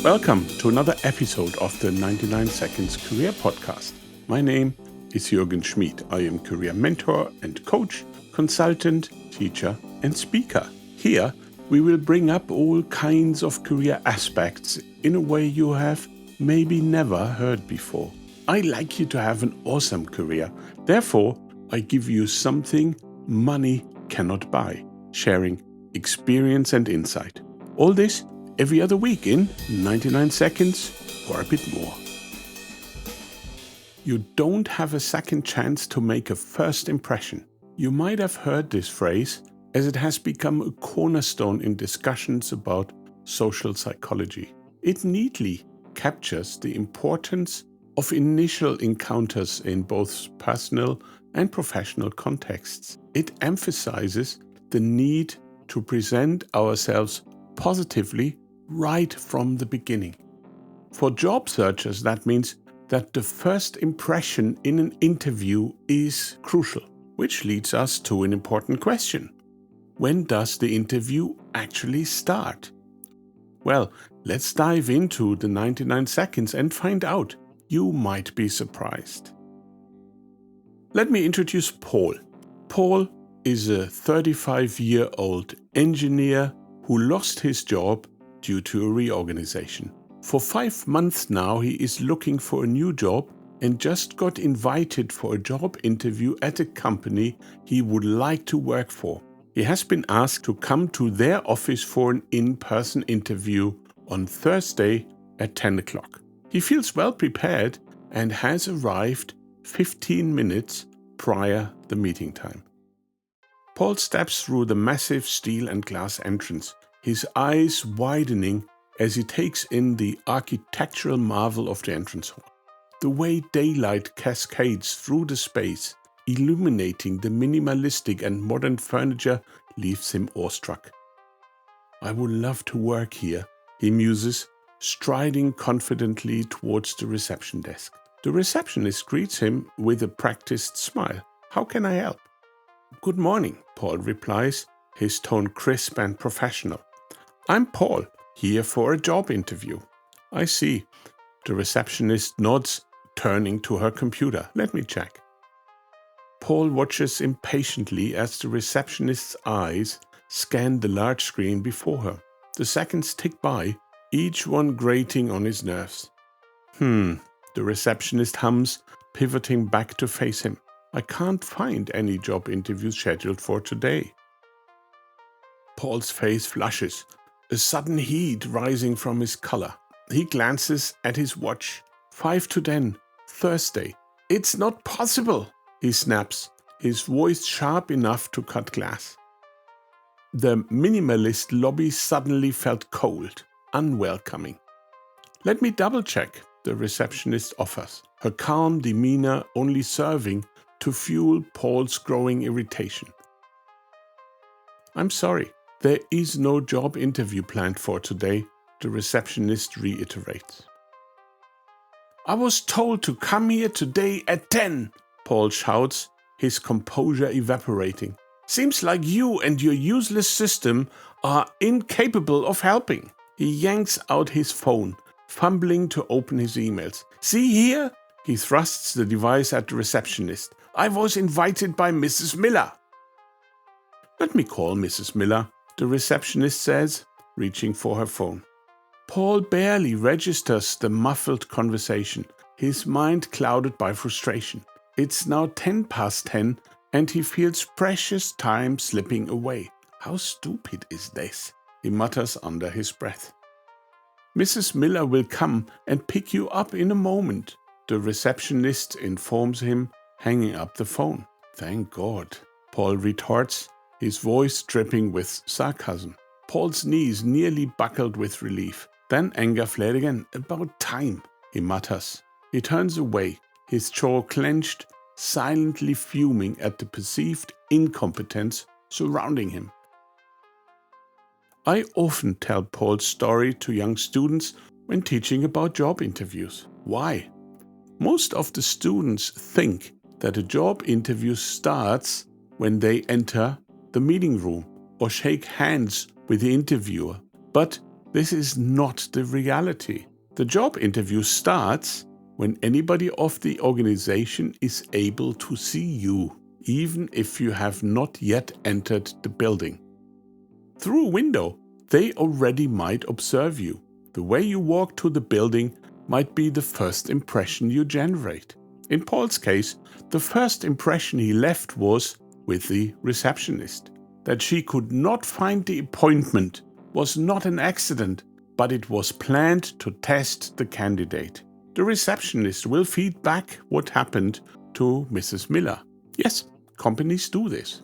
Welcome to another episode of the 99 Seconds Career Podcast. My name is Jürgen Schmid. I am career mentor and coach, consultant, teacher, and speaker. Here, we will bring up all kinds of career aspects in a way you have maybe never heard before. I like you to have an awesome career. Therefore, I give you something money cannot buy, sharing experience and insight. All this every other week in 99 seconds or a bit more. You don't have a second chance to make a first impression. You might have heard this phrase as it has become a cornerstone in discussions about social psychology. It neatly captures the importance of initial encounters in both personal and professional contexts. It emphasizes the need to present ourselves positively right from the beginning. For job searchers, that means that the first impression in an interview is crucial, which leads us to an important question. When does the interview actually start? Well, let's dive into the 99 seconds and find out. You might be surprised. Let me introduce Paul. Paul is a 35-year-old engineer who lost his job due to a reorganization. For 5 months now, he is looking for a new job and just got invited for a job interview at a company he would like to work for. He has been asked to come to their office for an in-person interview on Thursday at 10 o'clock. He feels well prepared and has arrived 15 minutes prior the meeting time. Paul steps through the massive steel and glass entrance, his eyes widening as he takes in the architectural marvel of the entrance hall. The way daylight cascades through the space, illuminating the minimalistic and modern furniture, leaves him awestruck. I would love to work here, he muses, striding confidently towards the reception desk. The receptionist greets him with a practiced smile. How can I help? Good morning, Paul replies, his tone crisp and professional. I'm Paul, here for a job interview. I see. The receptionist nods, turning to her computer. Let me check. Paul watches impatiently as the receptionist's eyes scan the large screen before her. The seconds tick by, each one grating on his nerves. The receptionist hums, pivoting back to face him. I can't find any job interviews scheduled for today. Paul's face flushes, a sudden heat rising from his collar. He glances at his watch. 5 to 10, Thursday. It's not possible, he snaps, his voice sharp enough to cut glass. The minimalist lobby suddenly felt cold, unwelcoming. Let me double-check, the receptionist offers, her calm demeanor only serving to fuel Paul's growing irritation. I'm sorry, there is no job interview planned for today, the receptionist reiterates. I was told to come here today at 10, Paul shouts, his composure evaporating. Seems like you and your useless system are incapable of helping. He yanks out his phone, fumbling to open his emails. See here? He thrusts the device at the receptionist. I was invited by Mrs. Miller. Let me call Mrs. Miller, the receptionist says, reaching for her phone. Paul barely registers the muffled conversation, his mind clouded by frustration. It's now 10 past 10 and he feels precious time slipping away. How stupid is this? He mutters under his breath. Mrs. Miller will come and pick you up in a moment, the receptionist informs him, hanging up the phone. Thank God, Paul retorts, his voice dripping with sarcasm. Paul's knees nearly buckled with relief. Then anger flared again. About time, he mutters. He turns away, his jaw clenched, silently fuming at the perceived incompetence surrounding him. I often tell Paul's story to young students when teaching about job interviews. Why? Most of the students think that a job interview starts when they enter the meeting room or shake hands with the interviewer. But This is not the reality. The job interview starts when anybody of the organization is able to see you, even if you have not yet entered the building. Through a window, they already might observe you. The way you walk to the building might be the first impression you generate. In Paul's case, the first impression he left was with the receptionist. That she could not find the appointment was not an accident, but it was planned to test the candidate. The receptionist will feed back what happened to Mrs. Miller. Yes, companies do this.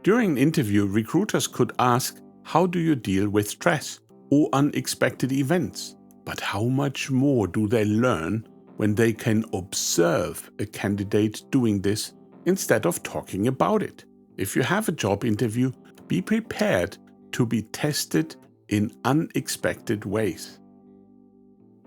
During an interview, recruiters could ask, how do you deal with stress or unexpected events? But how much more do they learn when they can observe a candidate doing this instead of talking about it? If you have a job interview, be prepared to be tested in unexpected ways.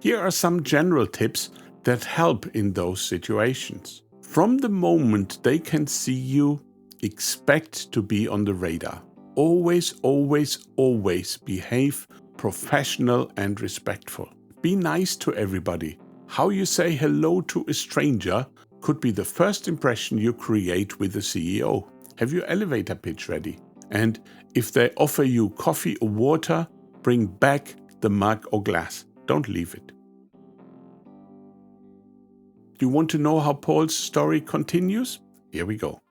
Here are some general tips that help in those situations. From the moment they can see you, expect to be on the radar. Always, always, always behave professional and respectful. Be nice to everybody. How you say hello to a stranger could be the first impression you create with the CEO. Have your elevator pitch ready. And if they offer you coffee or water, bring back the mug or glass. Don't leave it. Do you want to know how Paul's story continues? Here we go.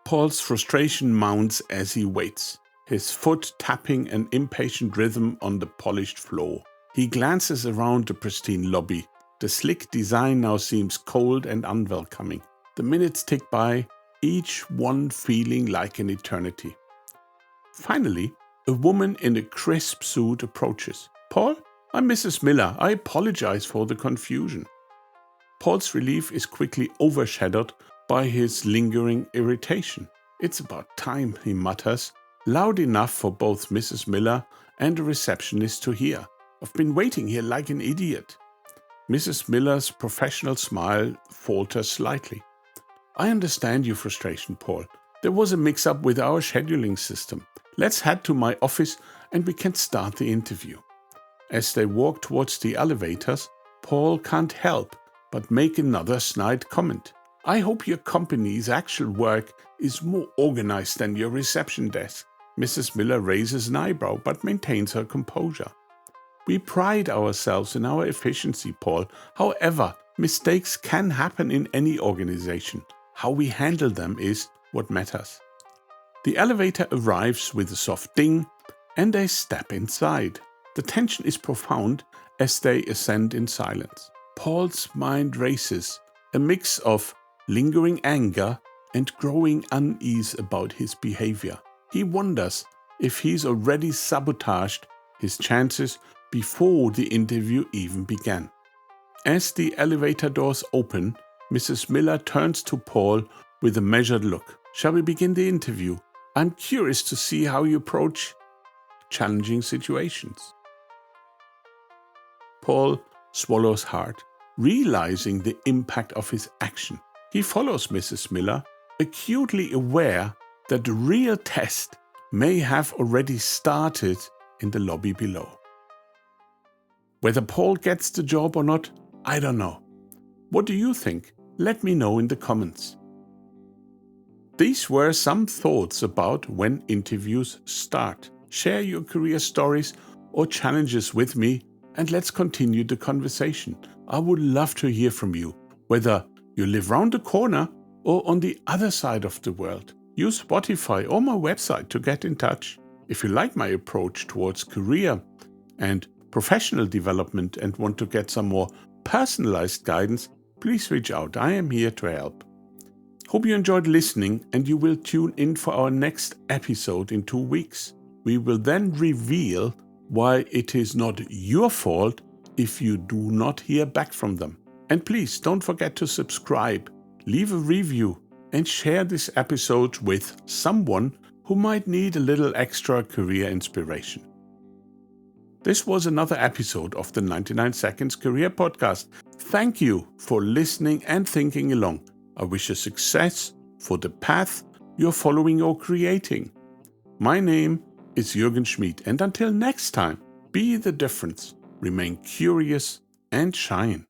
Paul's frustration mounts as he waits, his foot tapping an impatient rhythm on the polished floor. He glances around the pristine lobby. The slick design now seems cold and unwelcoming. The minutes tick by, each one feeling like an eternity. Finally, a woman in a crisp suit approaches. Paul, I'm Mrs. Miller. I apologize for the confusion. Paul's relief is quickly overshadowed by his lingering irritation. It's about time, he mutters, loud enough for both Mrs. Miller and the receptionist to hear. I've been waiting here like an idiot. Mrs. Miller's professional smile falters slightly. I understand your frustration, Paul. There was a mix-up with our scheduling system. Let's head to my office and we can start the interview. As they walk towards the elevators, Paul can't help but make another snide comment. I hope your company's actual work is more organized than your reception desk. Mrs. Miller raises an eyebrow but maintains her composure. We pride ourselves in our efficiency, Paul. However, mistakes can happen in any organization. How we handle them is what matters. The elevator arrives with a soft ding and they step inside. The tension is profound as they ascend in silence. Paul's mind races, a mix of lingering anger and growing unease about his behavior. He wonders if he's already sabotaged his chances before the interview even began. As the elevator doors open, Mrs. Miller turns to Paul with a measured look. Shall we begin the interview? I'm curious to see how you approach challenging situations. Paul swallows hard, realizing the impact of his action. He follows Mrs. Miller, acutely aware that the real test may have already started in the lobby below. Whether Paul gets the job or not, I don't know. What do you think? Let me know in the comments. These were some thoughts about when interviews start. Share your career stories or challenges with me and let's continue the conversation. I would love to hear from you, whether you live round the corner or on the other side of the world. Use Spotify or my website to get in touch. If you like my approach towards career and professional development and want to get some more personalized guidance, please reach out. I am here to help. Hope you enjoyed listening and you will tune in for our next episode in 2 weeks. We will then reveal why it is not your fault if you do not hear back from them. And please don't forget to subscribe, leave a review, and share this episode with someone who might need a little extra career inspiration. This was another episode of the 99 Seconds Career Podcast. Thank you for listening and thinking along. I wish you success for the path you're following or creating. My name is Jürgen Schmid, and until next time, be the difference, remain curious and shine.